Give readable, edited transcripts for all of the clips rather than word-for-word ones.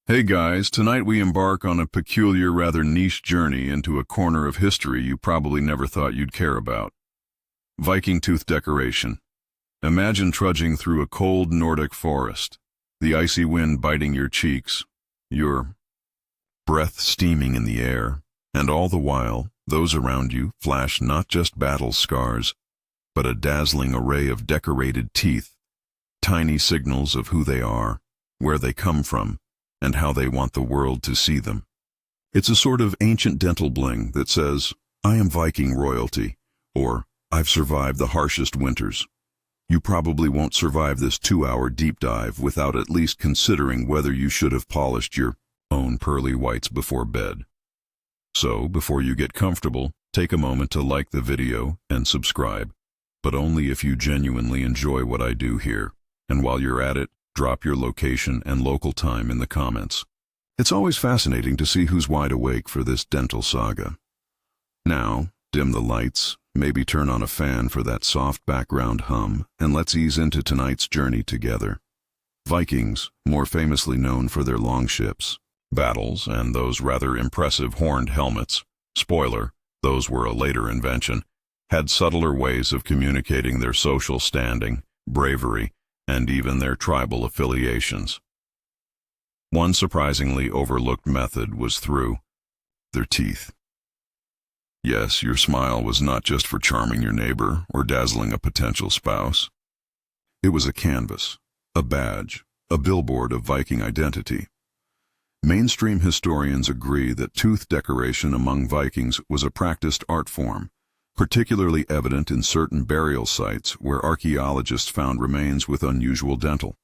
Hey guys, tonight we embark on a peculiar, rather niche journey into a corner of history you probably never thought you'd care about. Viking tooth decoration. Imagine trudging through a cold Nordic forest, the icy wind biting your cheeks, your breath steaming in the air, and all the while, those around you flash not just battle scars, but a dazzling array of decorated teeth, tiny signals of who they are, where they come from, and how they want the world to see them. It's a sort of ancient dental bling that says, I am Viking royalty, or I've survived the harshest winters. You probably won't survive this 2-hour deep dive without at least considering whether you should have polished your own pearly whites before bed. So, before you get comfortable, take a moment to like the video and subscribe, but only if you genuinely enjoy what I do here. And while you're at it, drop your location and local time in the comments. It's always fascinating to see who's wide awake for this dental saga. Now, dim the lights, maybe turn on a fan for that soft background hum, and let's ease into tonight's journey together. Vikings, more famously known for their longships, battles, and those rather impressive horned helmets, spoiler, those were a later invention, had subtler ways of communicating their social standing, bravery, and even their tribal affiliations. One surprisingly overlooked method was through their teeth. Yes, your smile was not just for charming your neighbor or dazzling a potential spouse. It was a canvas, a badge, a billboard of Viking identity. Mainstream historians agree that tooth decoration among Vikings was a practiced art form, particularly evident in certain burial sites where archaeologists found remains with unusual dental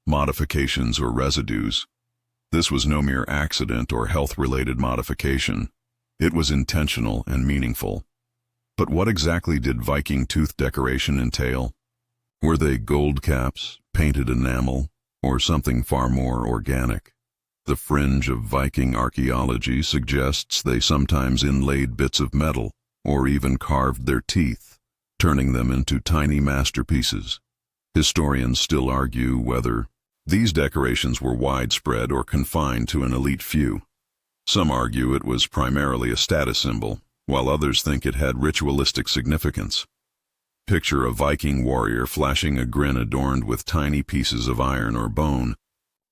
modifications or residues. This was no mere accident or health-related modification. It was intentional and meaningful. But what exactly did Viking tooth decoration entail? Were they gold caps, painted enamel, or something far more organic? The fringe of Viking archaeology suggests they sometimes inlaid bits of metal, or even carved their teeth, turning them into tiny masterpieces. Historians still argue whether these decorations were widespread or confined to an elite few. Some argue it was primarily a status symbol, while others think it had ritualistic significance. Picture a Viking warrior flashing a grin adorned with tiny pieces of iron or bone,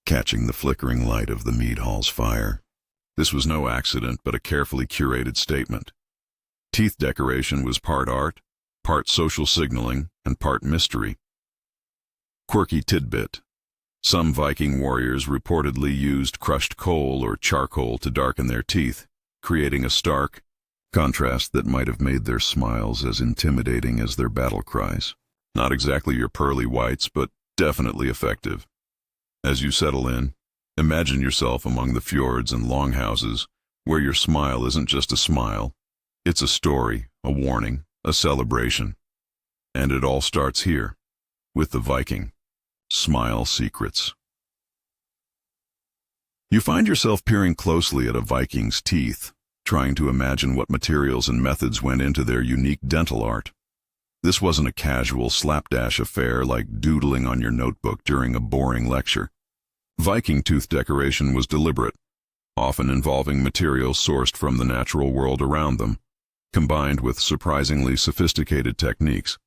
catching the flickering light of the mead hall's fire. This was no accident, but a carefully curated statement. Teeth decoration was part art, part social signaling, and part mystery. Quirky tidbit. Some Viking warriors reportedly used crushed coal or charcoal to darken their teeth, creating a stark contrast that might have made their smiles as intimidating as their battle cries. Not exactly your pearly whites, but definitely effective. As you settle in, imagine yourself among the fjords and longhouses, where your smile isn't just a smile. It's a story, a warning, a celebration. And it all starts here, with the Viking smile secrets. You find yourself peering closely at a Viking's teeth, trying to imagine what materials and methods went into their unique dental art. This wasn't a casual slapdash affair like doodling on your notebook during a boring lecture. Viking tooth decoration was deliberate, often involving materials sourced from the natural world around them, combined with surprisingly sophisticated techniques.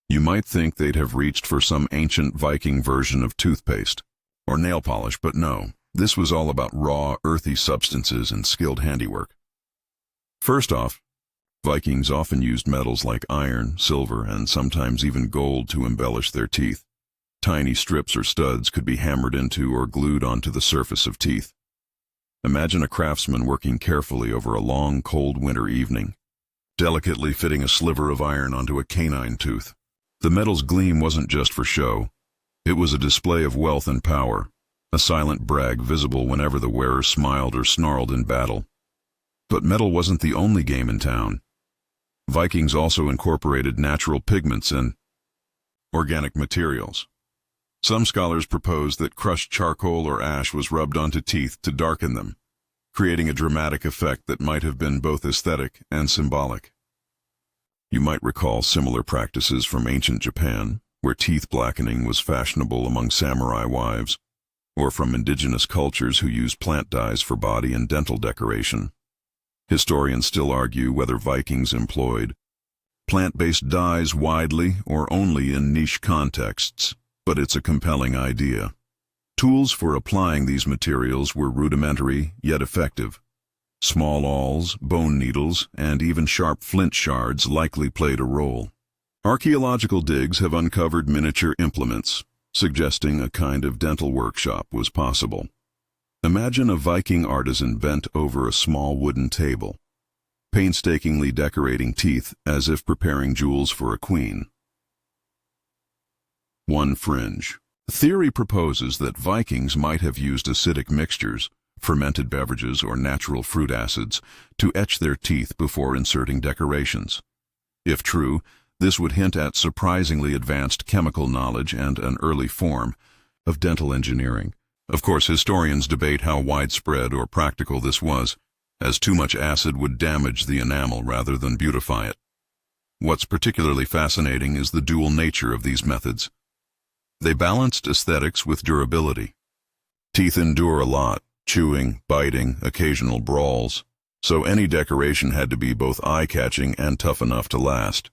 You might think they'd have reached for some ancient Viking version of toothpaste or nail polish, but no, this was all about raw, earthy substances and skilled handiwork. First off, Vikings often used metals like iron, silver, and sometimes even gold to embellish their teeth. Tiny strips or studs could be hammered into or glued onto the surface of teeth. Imagine a craftsman working carefully over a long, cold winter evening, delicately fitting a sliver of iron onto a canine tooth. The metal's gleam wasn't just for show. It was a display of wealth and power, a silent brag visible whenever the wearer smiled or snarled in battle. But metal wasn't the only game in town. Vikings also incorporated natural pigments and organic materials. Some scholars propose that crushed charcoal or ash was rubbed onto teeth to darken them, creating a dramatic effect that might have been both aesthetic and symbolic. You might recall similar practices from ancient Japan, where teeth blackening was fashionable among samurai wives. or from indigenous cultures who used plant dyes for body and dental decoration. Historians still argue whether Vikings employed plant-based dyes widely or only in niche contexts, but it's a compelling idea. Tools for applying these materials were rudimentary yet effective. Small awls, bone needles, and even sharp flint shards likely played a role. Archaeological digs have uncovered miniature implements, suggesting a kind of dental workshop was possible. Imagine a Viking artisan bent over a small wooden table, painstakingly decorating teeth as if preparing jewels for a queen. 1. Fringe. Theory proposes that Vikings might have used acidic mixtures, fermented beverages, or natural fruit acids to etch their teeth before inserting decorations. If true, this would hint at surprisingly advanced chemical knowledge and an early form of dental engineering. Of course, historians debate how widespread or practical this was, as too much acid would damage the enamel rather than beautify it. What's particularly fascinating is the dual nature of these methods. They balanced aesthetics with durability. Teeth endure a lot, chewing, biting, occasional brawls, so any decoration had to be both eye-catching and tough enough to last.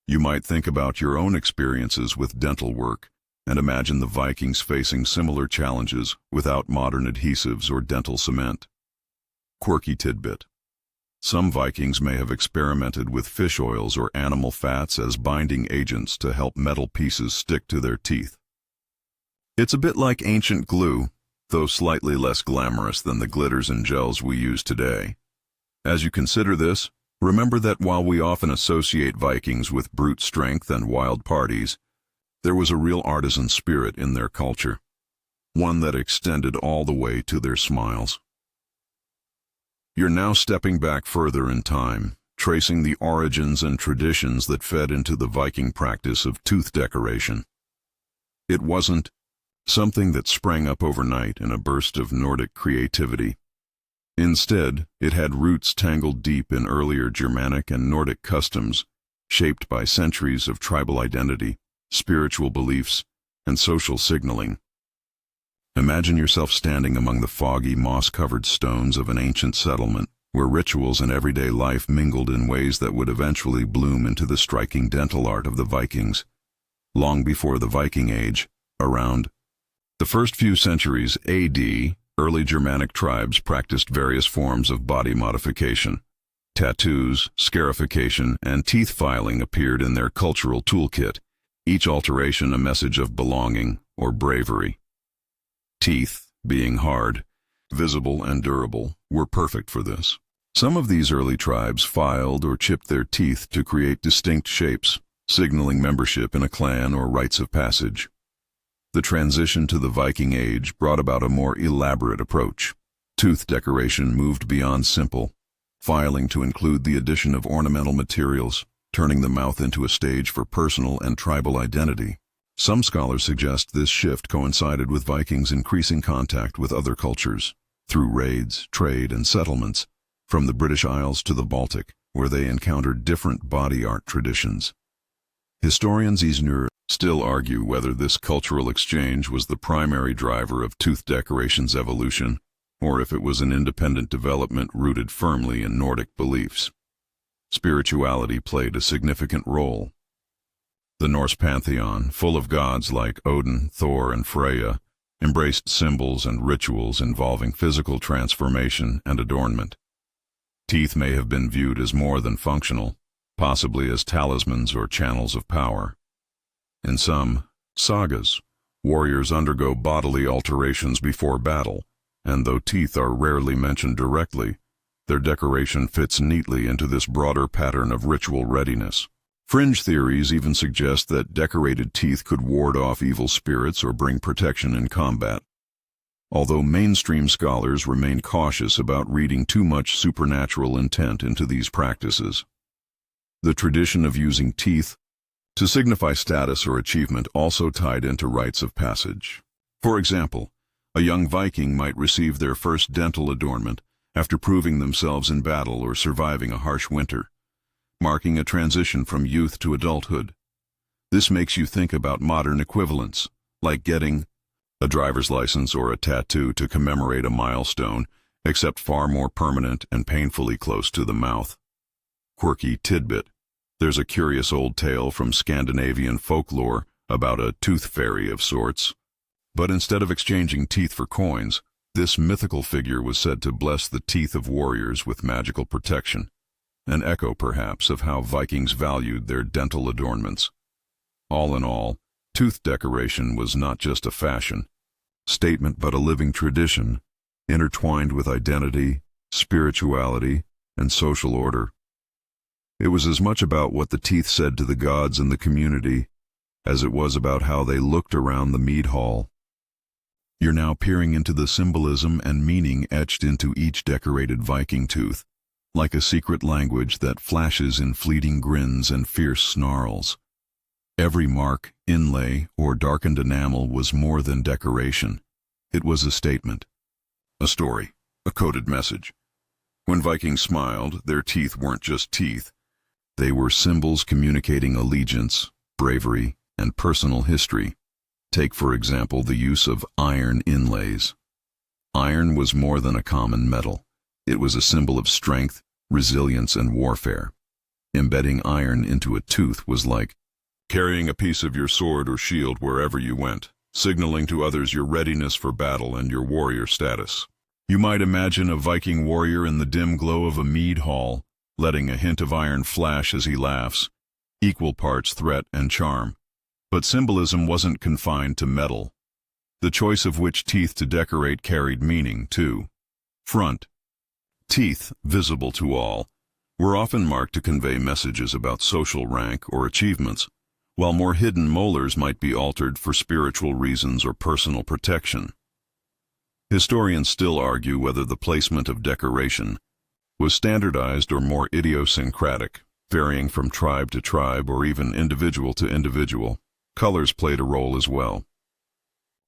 You might think about your own experiences with dental work and imagine the Vikings facing similar challenges without modern adhesives or dental cement. Quirky tidbit. Some Vikings may have experimented with fish oils or animal fats as binding agents to help metal pieces stick to their teeth. It's a bit like ancient glue, though slightly less glamorous than the glitters and gels we use today. As you consider this, remember that while we often associate Vikings with brute strength and wild parties, there was a real artisan spirit in their culture, one that extended all the way to their smiles. You're now stepping back further in time, tracing the origins and traditions that fed into the Viking practice of tooth decoration. It wasn't something that sprang up overnight in a burst of Nordic creativity. Instead, it had roots tangled deep in earlier Germanic and Nordic customs, shaped by centuries of tribal identity, spiritual beliefs, and social signaling. Imagine yourself standing among the foggy, moss-covered stones of an ancient settlement, where rituals and everyday life mingled in ways that would eventually bloom into the striking dental art of the Vikings. Long before the Viking Age, around the first few centuries AD, early Germanic tribes practiced various forms of body modification. Tattoos, scarification, and teeth filing appeared in their cultural toolkit, each alteration a message of belonging or bravery. Teeth, being hard, visible, and durable, were perfect for this. Some of these early tribes filed or chipped their teeth to create distinct shapes, signaling membership in a clan or rites of passage. The transition to the Viking Age brought about a more elaborate approach. Tooth decoration moved beyond simple filing to include the addition of ornamental materials, turning the mouth into a stage for personal and tribal identity. Some scholars suggest this shift coincided with Vikings' increasing contact with other cultures, through raids, trade, and settlements, from the British Isles to the Baltic, where they encountered different body art traditions. Historians still argue whether this cultural exchange was the primary driver of tooth decoration's evolution, or if it was an independent development rooted firmly in Nordic beliefs. Spirituality played a significant role. The Norse pantheon, full of gods like Odin, Thor, and Freya, embraced symbols and rituals involving physical transformation and adornment. Teeth may have been viewed as more than functional, possibly as talismans or channels of power. In some sagas, warriors undergo bodily alterations before battle, and though teeth are rarely mentioned directly, their decoration fits neatly into this broader pattern of ritual readiness. Fringe theories even suggest that decorated teeth could ward off evil spirits or bring protection in combat. Although mainstream scholars remain cautious about reading too much supernatural intent into these practices. The tradition of using teeth to signify status or achievement also tied into rites of passage. For example, a young Viking might receive their first dental adornment after proving themselves in battle or surviving a harsh winter, marking a transition from youth to adulthood. This makes you think about modern equivalents, like getting a driver's license or a tattoo to commemorate a milestone, except far more permanent and painfully close to the mouth. Quirky tidbit. There's a curious old tale from Scandinavian folklore about a tooth fairy of sorts. But instead of exchanging teeth for coins, this mythical figure was said to bless the teeth of warriors with magical protection, an echo perhaps of how Vikings valued their dental adornments. All in all, tooth decoration was not just a fashion statement but a living tradition, intertwined with identity, spirituality, and social order. It was as much about what the teeth said to the gods and the community as it was about how they looked around the mead hall. You're now peering into the symbolism and meaning etched into each decorated Viking tooth, like a secret language that flashes in fleeting grins and fierce snarls. Every mark, inlay, or darkened enamel was more than decoration. It was a statement, a story, a coded message. When Vikings smiled, their teeth weren't just teeth. They were symbols communicating allegiance, bravery, and personal history. Take, for example, the use of iron inlays. Iron was more than a common metal. It was a symbol of strength, resilience, and warfare. Embedding iron into a tooth was like carrying a piece of your sword or shield wherever you went, signaling to others your readiness for battle and your warrior status. You might imagine a Viking warrior in the dim glow of a mead hall, letting a hint of iron flash as he laughs, equal parts threat and charm. But symbolism wasn't confined to metal. The choice of which teeth to decorate carried meaning, too. Front teeth, visible to all, were often marked to convey messages about social rank or achievements, while more hidden molars might be altered for spiritual reasons or personal protection. Historians still argue whether the placement of decoration was standardized or more idiosyncratic, varying from tribe to tribe or even individual to individual. Colors played a role as well.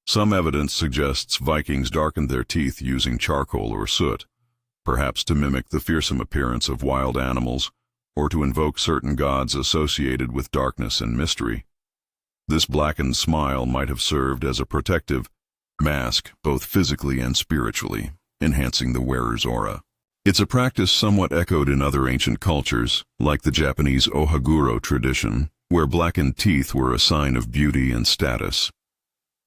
Some evidence suggests Vikings darkened their teeth using charcoal or soot, perhaps to mimic the fearsome appearance of wild animals or to invoke certain gods associated with darkness and mystery. This blackened smile might have served as a protective mask, both physically and spiritually, enhancing the wearer's aura. It's a practice somewhat echoed in other ancient cultures, like the Japanese ohaguro tradition, where blackened teeth were a sign of beauty and status.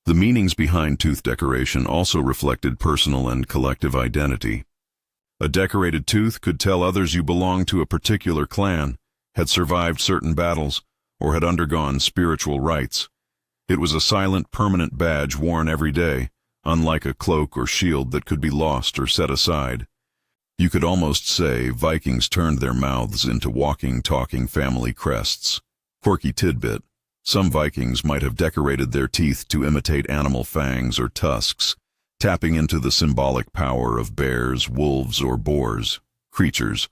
The meanings behind tooth decoration also reflected personal and collective identity. A decorated tooth could tell others you belonged to a particular clan, had survived certain battles, or had undergone spiritual rites. It was a silent, permanent badge worn every day, unlike a cloak or shield that could be lost or set aside. You could almost say Vikings turned their mouths into walking, talking family crests. Quirky tidbit. Some Vikings might have decorated their teeth to imitate animal fangs or tusks, tapping into the symbolic power of bears, wolves, or boars, creatures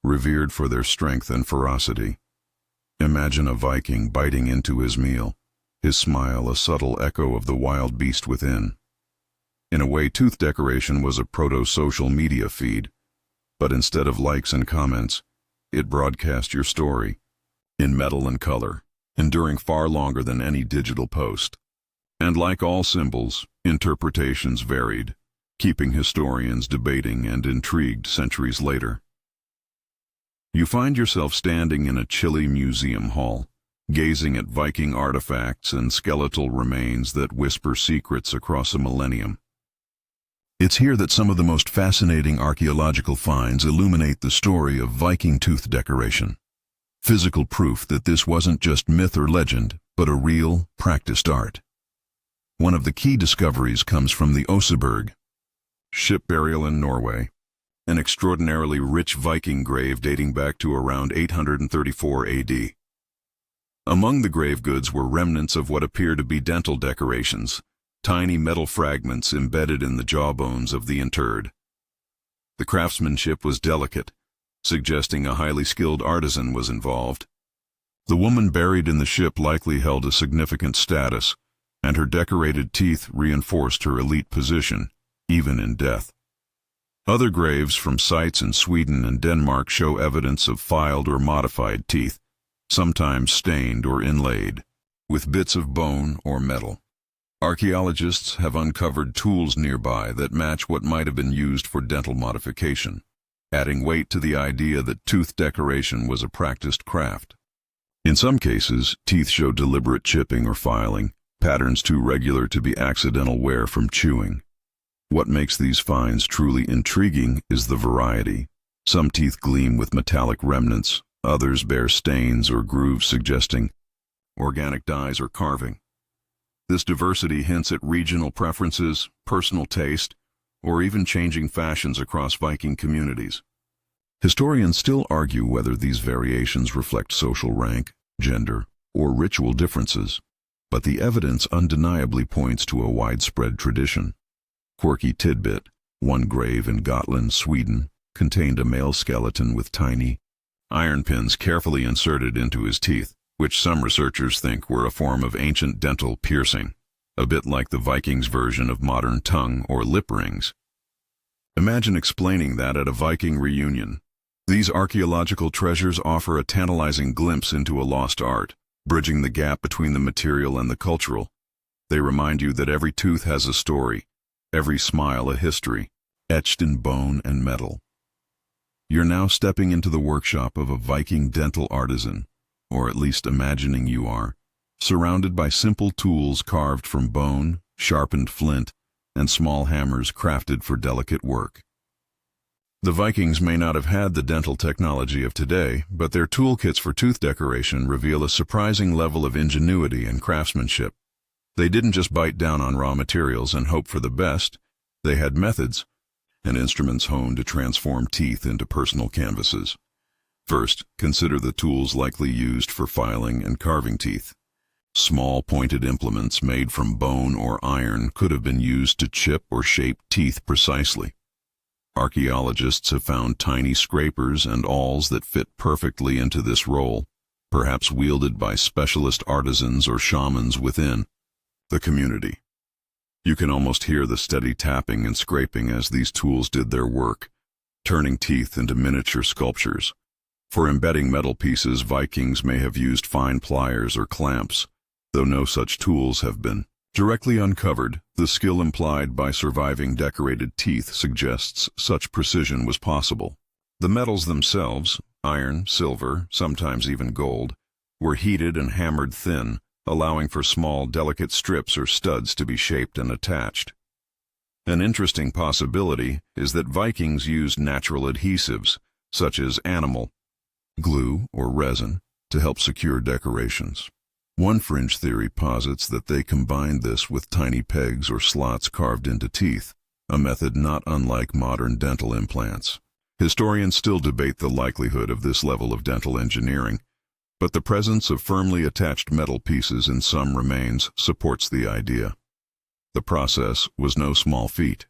revered for their strength and ferocity. Imagine a Viking biting into his meal, his smile a subtle echo of the wild beast within. In a way, tooth decoration was a proto-social media feed, but instead of likes and comments, it broadcast your story, in metal and color, enduring far longer than any digital post. And like all symbols, interpretations varied, keeping historians debating and intrigued centuries later. You find yourself standing in a chilly museum hall, gazing at Viking artifacts and skeletal remains that whisper secrets across a millennium. It's here that some of the most fascinating archaeological finds illuminate the story of Viking tooth decoration. Physical proof that this wasn't just myth or legend, but a real, practiced art. One of the key discoveries comes from the Oseberg ship burial in Norway, an extraordinarily rich Viking grave dating back to around 834 AD. Among the grave goods were remnants of what appear to be dental decorations, tiny metal fragments embedded in the jawbones of the interred. The craftsmanship was delicate, suggesting a highly skilled artisan was involved. The woman buried in the ship likely held a significant status, and her decorated teeth reinforced her elite position, even in death. Other graves from sites in Sweden and Denmark show evidence of filed or modified teeth, sometimes stained or inlaid, with bits of bone or metal. Archaeologists have uncovered tools nearby that match what might have been used for dental modification, adding weight to the idea that tooth decoration was a practiced craft. In some cases, teeth show deliberate chipping or filing, patterns too regular to be accidental wear from chewing. What makes these finds truly intriguing is the variety. Some teeth gleam with metallic remnants, others bear stains or grooves suggesting organic dyes or carving. This diversity hints at regional preferences, personal taste, or even changing fashions across Viking communities. Historians still argue whether these variations reflect social rank, gender, or ritual differences, but the evidence undeniably points to a widespread tradition. Quirky tidbit: one grave in Gotland, Sweden, contained a male skeleton with tiny iron pins carefully inserted into his teeth, which some researchers think were a form of ancient dental piercing, a bit like the Vikings' version of modern tongue or lip rings. Imagine explaining that at a Viking reunion. These archaeological treasures offer a tantalizing glimpse into a lost art, bridging the gap between the material and the cultural. They remind you that every tooth has a story, every smile a history, etched in bone and metal. You're now stepping into the workshop of a Viking dental artisan, or at least imagining you are, surrounded by simple tools carved from bone, sharpened flint, and small hammers crafted for delicate work. The Vikings may not have had the dental technology of today, but their toolkits for tooth decoration reveal a surprising level of ingenuity and craftsmanship. They didn't just bite down on raw materials and hope for the best. They had methods and instruments honed to transform teeth into personal canvases. First, consider the tools likely used for filing and carving teeth. Small pointed implements made from bone or iron could have been used to chip or shape teeth precisely. Archaeologists have found tiny scrapers and awls that fit perfectly into this role, perhaps wielded by specialist artisans or shamans within the community. You can almost hear the steady tapping and scraping as these tools did their work, turning teeth into miniature sculptures. For embedding metal pieces, Vikings may have used fine pliers or clamps. Though no such tools have been directly uncovered, the skill implied by surviving decorated teeth suggests such precision was possible. The metals themselves, iron, silver, sometimes even gold, were heated and hammered thin, allowing for small, delicate strips or studs to be shaped and attached. An interesting possibility is that Vikings used natural adhesives, such as animal glue or resin, to help secure decorations. One fringe theory posits that they combined this with tiny pegs or slots carved into teeth, a method not unlike modern dental implants. Historians still debate the likelihood of this level of dental engineering, but the presence of firmly attached metal pieces in some remains supports the idea. The process was no small feat.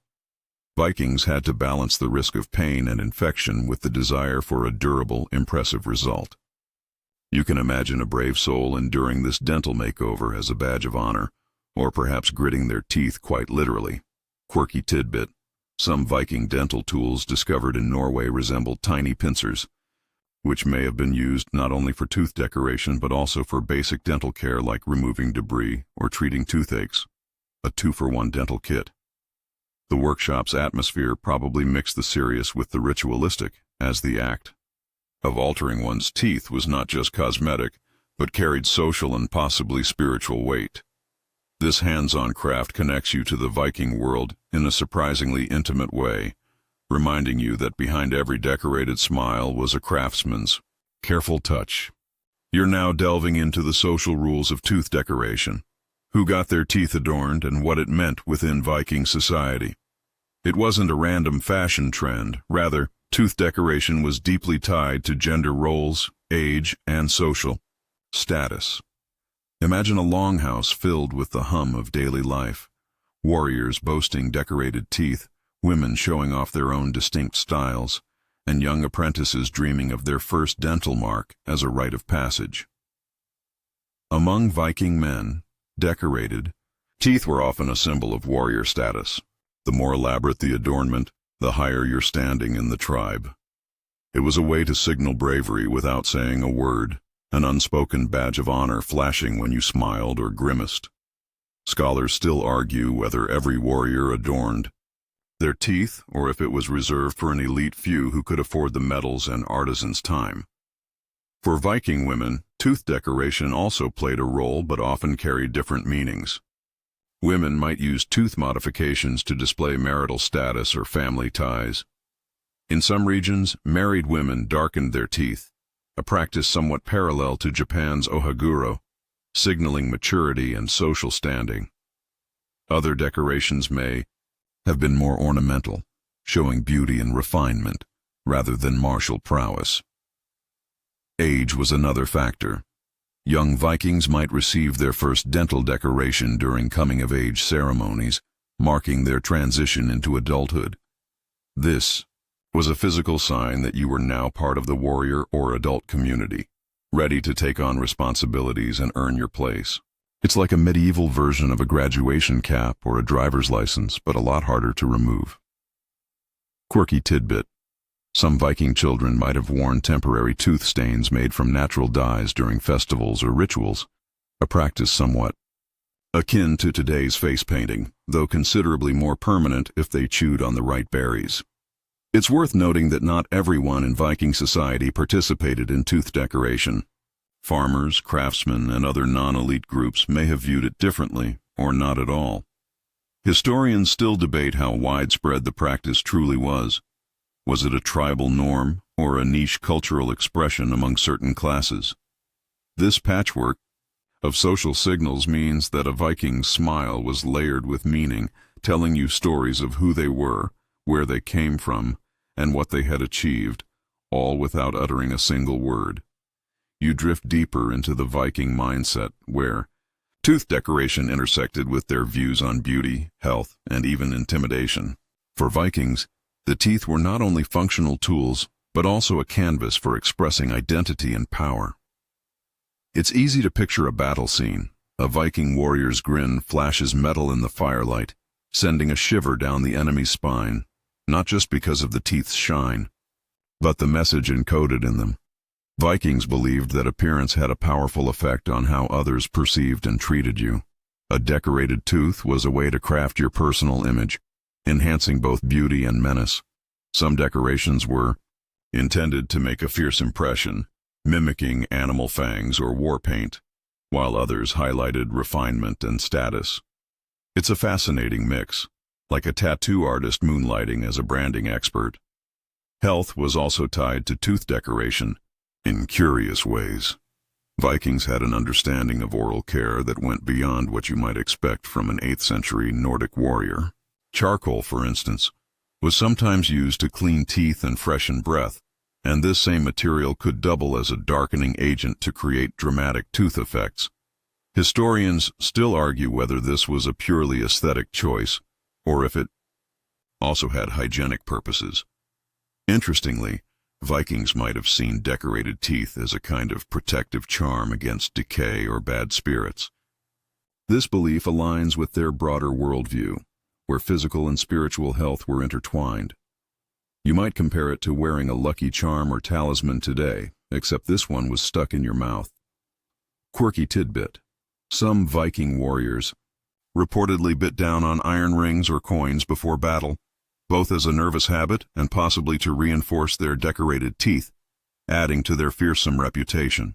Vikings had to balance the risk of pain and infection with the desire for a durable, impressive result. You can imagine a brave soul enduring this dental makeover as a badge of honor, or perhaps gritting their teeth quite literally. Quirky tidbit: some Viking dental tools discovered in Norway resemble tiny pincers, which may have been used not only for tooth decoration but also for basic dental care like removing debris or treating toothaches. A 2-for-1 dental kit. The workshop's atmosphere probably mixed the serious with the ritualistic, as the act of altering one's teeth was not just cosmetic, but carried social and possibly spiritual weight. This hands-on craft connects you to the Viking world in a surprisingly intimate way, reminding you that behind every decorated smile was a craftsman's careful touch. You're now delving into the social rules of tooth decoration, who got their teeth adorned and what it meant within Viking society. It wasn't a random fashion trend, rather, tooth decoration was deeply tied to gender roles, age, and social status. Imagine a longhouse filled with the hum of daily life, warriors boasting decorated teeth, women showing off their own distinct styles, and young apprentices dreaming of their first dental mark as a rite of passage. Among Viking men, decorated teeth were often a symbol of warrior status. The more elaborate the adornment, the higher your standing in the tribe. It was a way to signal bravery without saying a word, an unspoken badge of honor flashing when you smiled or grimaced. Scholars still argue whether every warrior adorned their teeth or if it was reserved for an elite few who could afford the metals and artisans' time. For Viking women, tooth decoration also played a role but often carried different meanings. Women might use tooth modifications to display marital status or family ties. In some regions, married women darkened their teeth, a practice somewhat parallel to Japan's ohaguro, signaling maturity and social standing. Other decorations may have been more ornamental, showing beauty and refinement, rather than martial prowess. Age was another factor. Young Vikings might receive their first dental decoration during coming-of-age ceremonies, marking their transition into adulthood. This was a physical sign that you were now part of the warrior or adult community, ready to take on responsibilities and earn your place. It's like a medieval version of a graduation cap or a driver's license, but a lot harder to remove. Quirky tidbit. Some Viking children might have worn temporary tooth stains made from natural dyes during festivals or rituals, a practice somewhat akin to today's face painting, though considerably more permanent if they chewed on the right berries. It's worth noting that not everyone in Viking society participated in tooth decoration. Farmers, craftsmen, and other non-elite groups may have viewed it differently, or not at all. Historians still debate how widespread the practice truly was. Was it a tribal norm, or a niche cultural expression among certain classes? This patchwork of social signals means that a Viking's smile was layered with meaning, telling you stories of who they were, where they came from, and what they had achieved, all without uttering a single word. You drift deeper into the Viking mindset, where tooth decoration intersected with their views on beauty, health, and even intimidation. For Vikings, the teeth were not only functional tools, but also a canvas for expressing identity and power. It's easy to picture a battle scene. A Viking warrior's grin flashes metal in the firelight, sending a shiver down the enemy's spine, not just because of the teeth's shine, but the message encoded in them. Vikings believed that appearance had a powerful effect on how others perceived and treated you. A decorated tooth was a way to craft your personal image, enhancing both beauty and menace. Some decorations were intended to make a fierce impression, mimicking animal fangs or war paint, while others highlighted refinement and status. It's a fascinating mix, like a tattoo artist moonlighting as a branding expert. Health was also tied to tooth decoration in curious ways. Vikings had an understanding of oral care that went beyond what you might expect from an 8th century Nordic warrior. Charcoal, for instance, was sometimes used to clean teeth and freshen breath, and this same material could double as a darkening agent to create dramatic tooth effects. Historians still argue whether this was a purely aesthetic choice, or if it also had hygienic purposes. Interestingly, Vikings might have seen decorated teeth as a kind of protective charm against decay or bad spirits. This belief aligns with their broader worldview, where physical and spiritual health were intertwined. You might compare it to wearing a lucky charm or talisman today, except this one was stuck in your mouth. Quirky tidbit. Some Viking warriors reportedly bit down on iron rings or coins before battle, both as a nervous habit and possibly to reinforce their decorated teeth, adding to their fearsome reputation.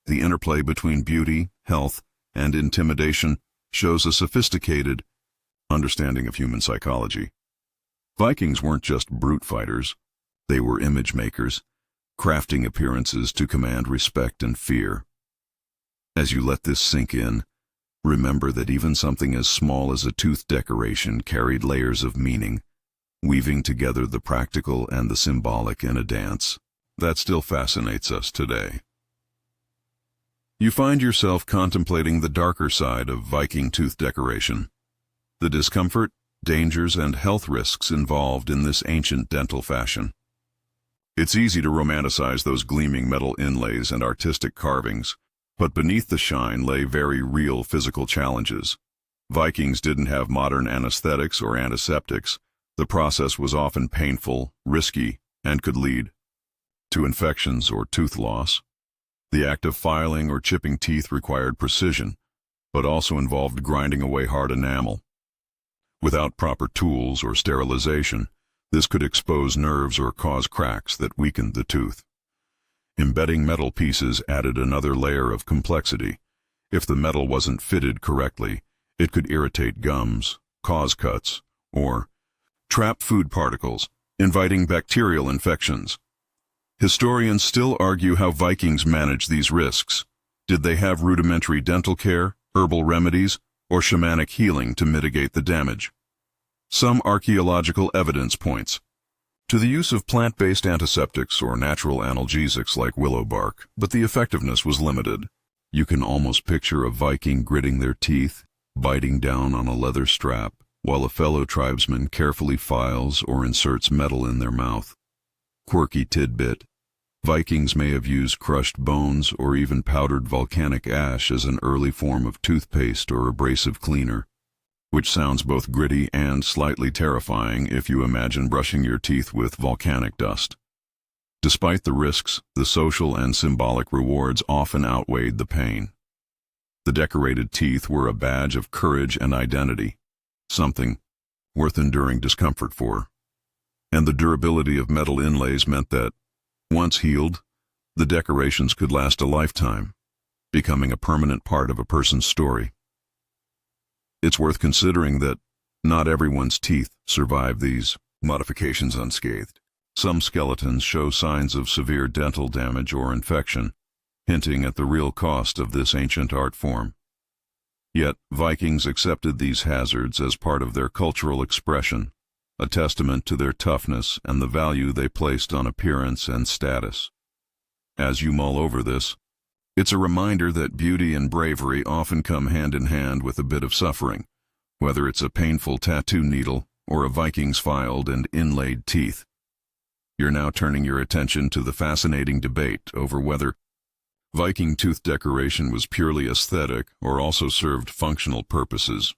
The interplay between beauty, health, and intimidation shows a sophisticated understanding of human psychology. Vikings weren't just brute fighters, they were image makers, crafting appearances to command respect and fear. As you let this sink in, remember that even something as small as a tooth decoration carried layers of meaning, weaving together the practical and the symbolic in a dance that still fascinates us today. You find yourself contemplating the darker side of Viking tooth decoration, the discomfort, dangers, and health risks involved in this ancient dental fashion. It's easy to romanticize those gleaming metal inlays and artistic carvings, but beneath the shine lay very real physical challenges. Vikings didn't have modern anesthetics or antiseptics. The process was often painful, risky, and could lead to infections or tooth loss. The act of filing or chipping teeth required precision, but also involved grinding away hard enamel. Without proper tools or sterilization, this could expose nerves or cause cracks that weakened the tooth. Embedding metal pieces added another layer of complexity. If the metal wasn't fitted correctly, it could irritate gums, cause cuts, or trap food particles, inviting bacterial infections. Historians still argue how Vikings managed these risks. Did they have rudimentary dental care, herbal remedies, or shamanic healing to mitigate the damage? Some archaeological evidence points to the use of plant-based antiseptics or natural analgesics like willow bark, but the effectiveness was limited. You can almost picture a Viking gritting their teeth, biting down on a leather strap, while a fellow tribesman carefully files or inserts metal in their mouth. Quirky tidbit: Vikings may have used crushed bones or even powdered volcanic ash as an early form of toothpaste or abrasive cleaner, which sounds both gritty and slightly terrifying if you imagine brushing your teeth with volcanic dust. Despite the risks, the social and symbolic rewards often outweighed the pain. The decorated teeth were a badge of courage and identity, something worth enduring discomfort for. And the durability of metal inlays meant that, once healed, the decorations could last a lifetime, becoming a permanent part of a person's story. It's worth considering that not everyone's teeth survive these modifications unscathed. Some skeletons show signs of severe dental damage or infection, hinting at the real cost of this ancient art form. Yet, Vikings accepted these hazards as part of their cultural expression, a testament to their toughness and the value they placed on appearance and status. As you mull over this, it's a reminder that beauty and bravery often come hand in hand with a bit of suffering, whether it's a painful tattoo needle or a Viking's filed and inlaid teeth. You're now turning your attention to the fascinating debate over whether Viking tooth decoration was purely aesthetic or also served functional purposes.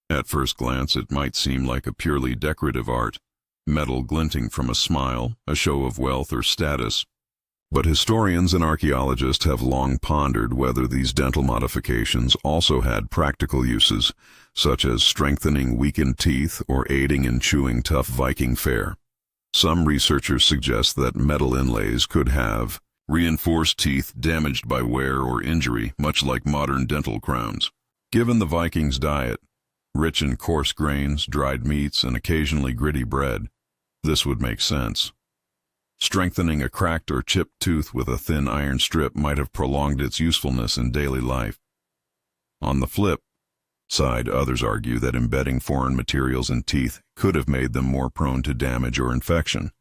At first glance, it might seem like a purely decorative art, metal glinting from a smile, a show of wealth or status. But historians and archaeologists have long pondered whether these dental modifications also had practical uses, such as strengthening weakened teeth or aiding in chewing tough Viking fare. Some researchers suggest that metal inlays could have reinforced teeth damaged by wear or injury, much like modern dental crowns. Given the Vikings' diet, rich in coarse grains, dried meats, and occasionally gritty bread, this would make sense. Strengthening a cracked or chipped tooth with a thin iron strip might have prolonged its usefulness in daily life. On the flip side, others argue that embedding foreign materials in teeth could have made them more prone to damage or infection,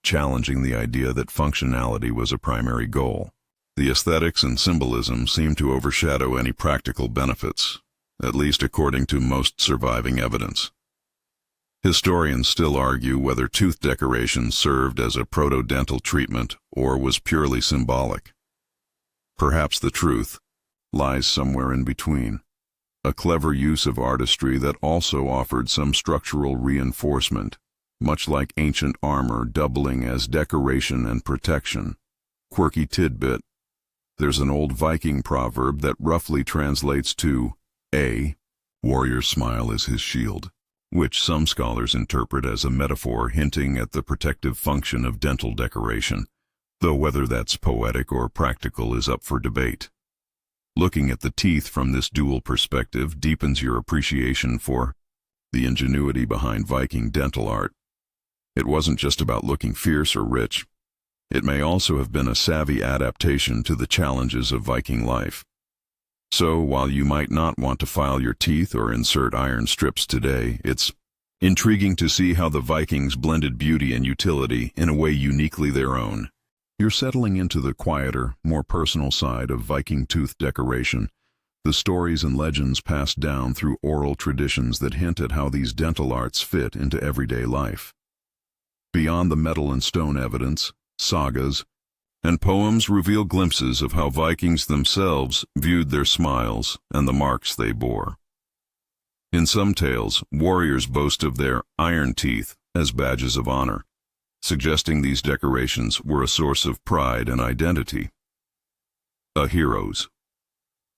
challenging the idea that functionality was a primary goal. The aesthetics and symbolism seem to overshadow any practical benefits, at least according to most surviving evidence. Historians still argue whether tooth decoration served as a proto-dental treatment or was purely symbolic. Perhaps the truth lies somewhere in between, a clever use of artistry that also offered some structural reinforcement, much like ancient armor doubling as decoration and protection. Quirky tidbit: there's an old Viking proverb that roughly translates to, A warrior's smile is his shield, which some scholars interpret as a metaphor hinting at the protective function of dental decoration, though whether that's poetic or practical is up for debate. Looking at the teeth from this dual perspective deepens your appreciation for the ingenuity behind Viking dental art. It wasn't just about looking fierce or rich. It may also have been a savvy adaptation to the challenges of Viking life. So, while you might not want to file your teeth or insert iron strips today, it's intriguing to see how the Vikings blended beauty and utility in a way uniquely their own. You're settling into the quieter, more personal side of Viking tooth decoration, the stories and legends passed down through oral traditions that hint at how these dental arts fit into everyday life. Beyond the metal and stone evidence, sagas and poems reveal glimpses of how Vikings themselves viewed their smiles and the marks they bore. In some tales, warriors boast of their iron teeth as badges of honor, suggesting these decorations were a source of pride and identity. A hero's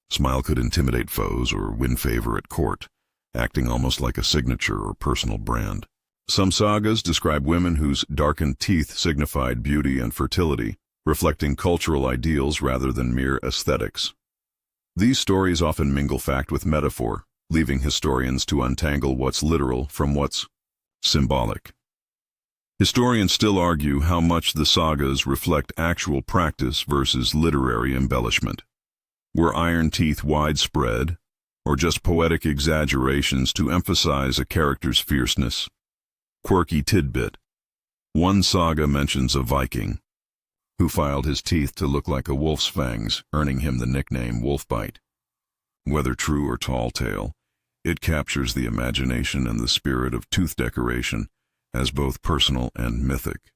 Smile could intimidate foes or win favor at court, acting almost like a signature or personal brand. Some sagas describe women whose darkened teeth signified beauty and fertility, reflecting cultural ideals rather than mere aesthetics. These stories often mingle fact with metaphor, leaving historians to untangle what's literal from what's symbolic. Historians still argue how much the sagas reflect actual practice versus literary embellishment. Were iron teeth widespread, or just poetic exaggerations to emphasize a character's fierceness? Quirky tidbit. One saga mentions a Viking who filed his teeth to look like a wolf's fangs, earning him the nickname Wolfbite. Whether true or tall tale, it captures the imagination and the spirit of tooth decoration as both personal and mythic.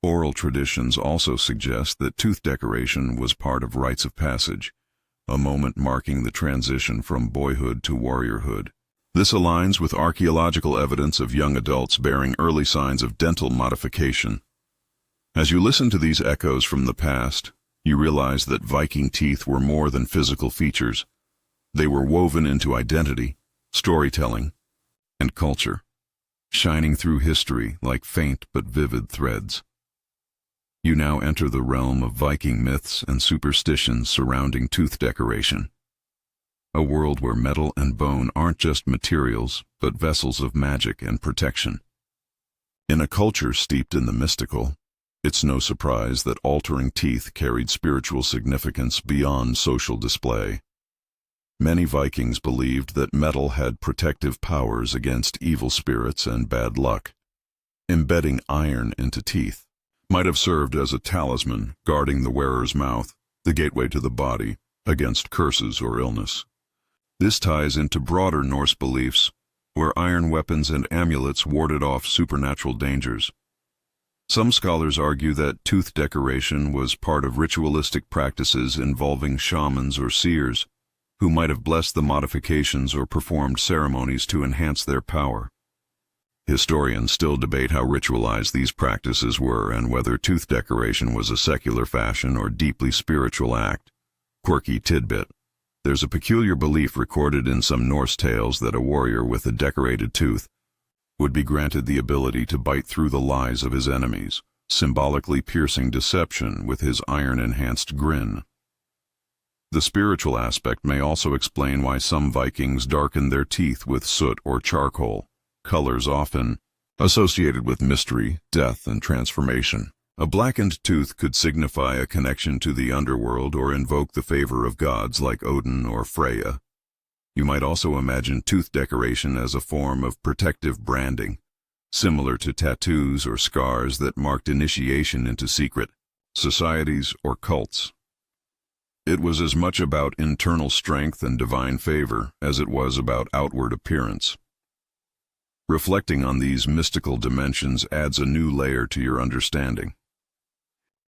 Oral traditions also suggest that tooth decoration was part of rites of passage, a moment marking the transition from boyhood to warriorhood. This aligns with archaeological evidence of young adults bearing early signs of dental modification. As you listen to these echoes from the past, you realize that Viking teeth were more than physical features. They were woven into identity, storytelling, and culture, shining through history like faint but vivid threads. You now enter the realm of Viking myths and superstitions surrounding tooth decoration, a world where metal and bone aren't just materials, but vessels of magic and protection. In a culture steeped in the mystical, it's no surprise that altering teeth carried spiritual significance beyond social display. Many Vikings believed that metal had protective powers against evil spirits and bad luck. Embedding iron into teeth might have served as a talisman guarding the wearer's mouth, the gateway to the body, against curses or illness. This ties into broader Norse beliefs, where iron weapons and amulets warded off supernatural dangers. Some scholars argue that tooth decoration was part of ritualistic practices involving shamans or seers, who might have blessed the modifications or performed ceremonies to enhance their power. Historians still debate how ritualized these practices were and whether tooth decoration was a secular fashion or deeply spiritual act. Quirky tidbit. There's a peculiar belief recorded in some Norse tales that a warrior with a decorated tooth would be granted the ability to bite through the lies of his enemies, symbolically piercing deception with his iron-enhanced grin. The spiritual aspect may also explain why some Vikings darkened their teeth with soot or charcoal, colors often associated with mystery, death, and transformation. A blackened tooth could signify a connection to the underworld or invoke the favor of gods like Odin or Freya. You might also imagine tooth decoration as a form of protective branding, similar to tattoos or scars that marked initiation into secret societies or cults. It was as much about internal strength and divine favor as it was about outward appearance. Reflecting on these mystical dimensions adds a new layer to your understanding.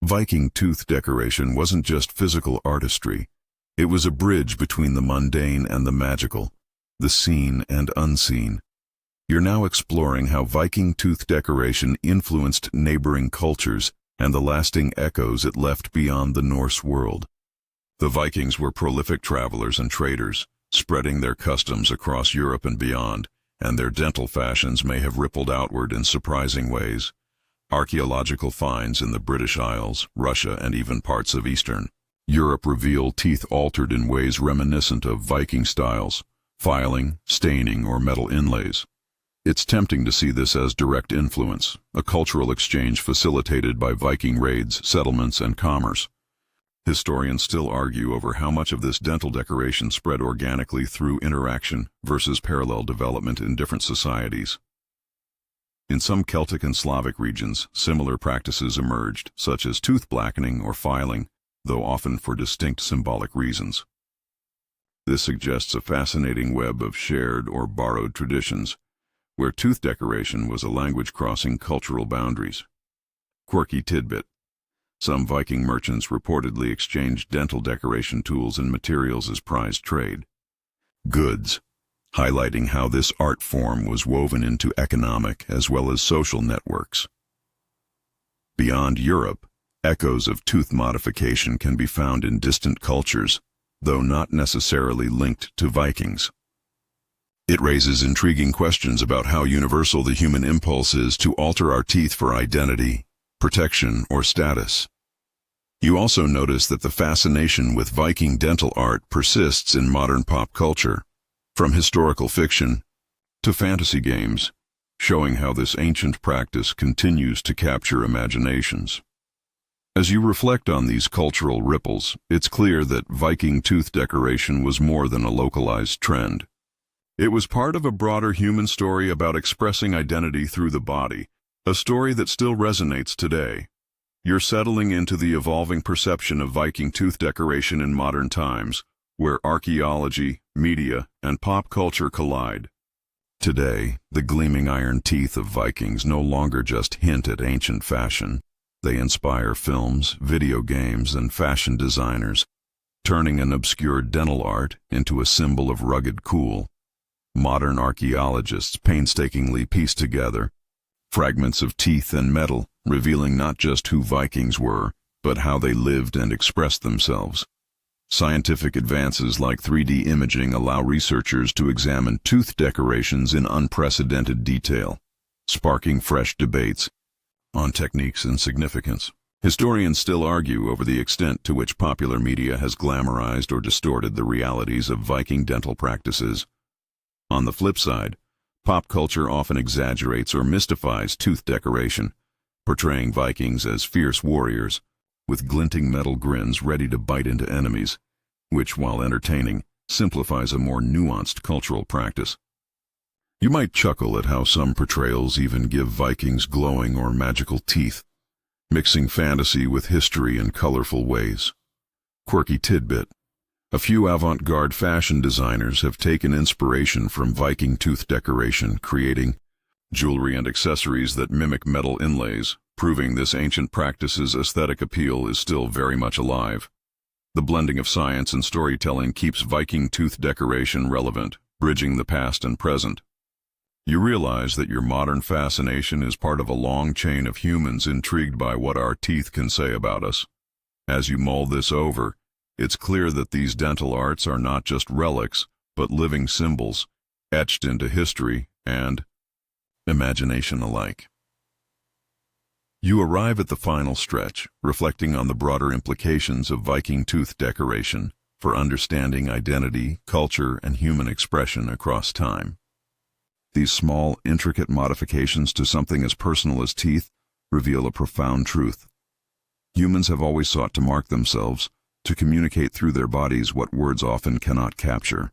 Viking tooth decoration wasn't just physical artistry. It was a bridge between the mundane and the magical, the seen and unseen. You're now exploring how Viking tooth decoration influenced neighboring cultures and the lasting echoes it left beyond the Norse world. The Vikings were prolific travelers and traders, spreading their customs across Europe and beyond, and their dental fashions may have rippled outward in surprising ways. Archaeological finds in the British Isles, Russia, and even parts of Eastern Europe reveal teeth altered in ways reminiscent of Viking styles, filing, staining, or metal inlays. It's tempting to see this as direct influence, a cultural exchange facilitated by Viking raids, settlements, and commerce. Historians still argue over how much of this dental decoration spread organically through interaction versus parallel development in different societies. In some Celtic and Slavic regions, similar practices emerged, such as tooth blackening or filing, though often for distinct symbolic reasons. This suggests a fascinating web of shared or borrowed traditions, where tooth decoration was a language crossing cultural boundaries. Quirky tidbit. Some Viking merchants reportedly exchanged dental decoration tools and materials as prized trade goods, highlighting how this art form was woven into economic as well as social networks. Beyond Europe, echoes of tooth modification can be found in distant cultures, though not necessarily linked to Vikings. It raises intriguing questions about how universal the human impulse is to alter our teeth for identity, protection, or status. You also notice that the fascination with Viking dental art persists in modern pop culture, from historical fiction to fantasy games, showing how this ancient practice continues to capture imaginations. As you reflect on these cultural ripples, it's clear that Viking tooth decoration was more than a localized trend. It was part of a broader human story about expressing identity through the body, a story that still resonates today. You're settling into the evolving perception of Viking tooth decoration in modern times, where archaeology, media, and pop culture collide. Today, the gleaming iron teeth of Vikings no longer just hint at ancient fashion. They inspire films, video games, and fashion designers, turning an obscure dental art into a symbol of rugged cool. Modern archaeologists painstakingly piece together fragments of teeth and metal, revealing not just who Vikings were, but how they lived and expressed themselves. Scientific advances like 3D imaging allow researchers to examine tooth decorations in unprecedented detail, sparking fresh debates on techniques and significance. Historians still argue over the extent to which popular media has glamorized or distorted the realities of Viking dental practices. On the flip side, pop culture often exaggerates or mystifies tooth decoration, portraying Vikings as fierce warriors, with glinting metal grins ready to bite into enemies, which, while entertaining, simplifies a more nuanced cultural practice. You might chuckle at how some portrayals even give Vikings glowing or magical teeth, mixing fantasy with history in colorful ways. Quirky tidbit: a few avant-garde fashion designers have taken inspiration from Viking tooth decoration, creating jewelry and accessories that mimic metal inlays, proving this ancient practice's aesthetic appeal is still very much alive. The blending of science and storytelling keeps Viking tooth decoration relevant, bridging the past and present. You realize that your modern fascination is part of a long chain of humans intrigued by what our teeth can say about us. As you mull this over, it's clear that these dental arts are not just relics, but living symbols, etched into history and imagination alike. You arrive at the final stretch, reflecting on the broader implications of Viking tooth decoration for understanding identity, culture, and human expression across time. These small, intricate modifications to something as personal as teeth reveal a profound truth. Humans have always sought to mark themselves, to communicate through their bodies what words often cannot capture.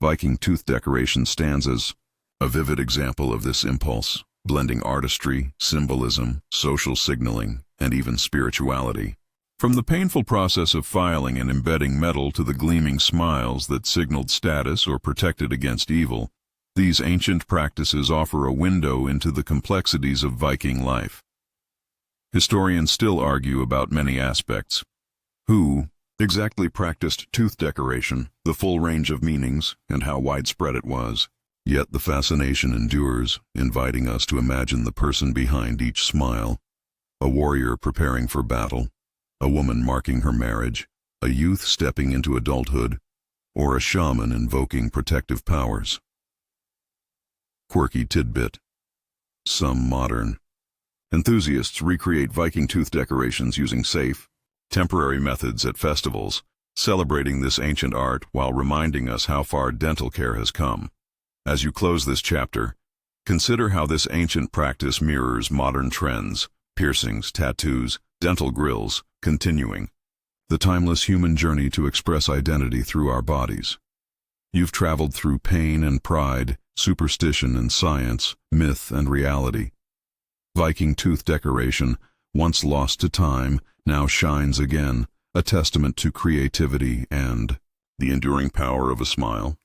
Viking tooth decoration stands as a vivid example of this impulse, blending artistry, symbolism, social signaling, and even spirituality. From the painful process of filing and embedding metal to the gleaming smiles that signaled status or protected against evil, these ancient practices offer a window into the complexities of Viking life. Historians still argue about many aspects: who exactly practiced tooth decoration, the full range of meanings, and how widespread it was. Yet the fascination endures, inviting us to imagine the person behind each smile: a warrior preparing for battle, a woman marking her marriage, a youth stepping into adulthood, or a shaman invoking protective powers. Quirky tidbit: some modern enthusiasts recreate Viking tooth decorations using safe, temporary methods at festivals, celebrating this ancient art while reminding us how far dental care has come. As you close this chapter, consider how this ancient practice mirrors modern trends: piercings, tattoos, dental grills, continuing the timeless human journey to express identity through our bodies. You've traveled through pain and pride, superstition and science, myth and reality. Viking tooth decoration, once lost to time, now shines again, a testament to creativity and the enduring power of a smile.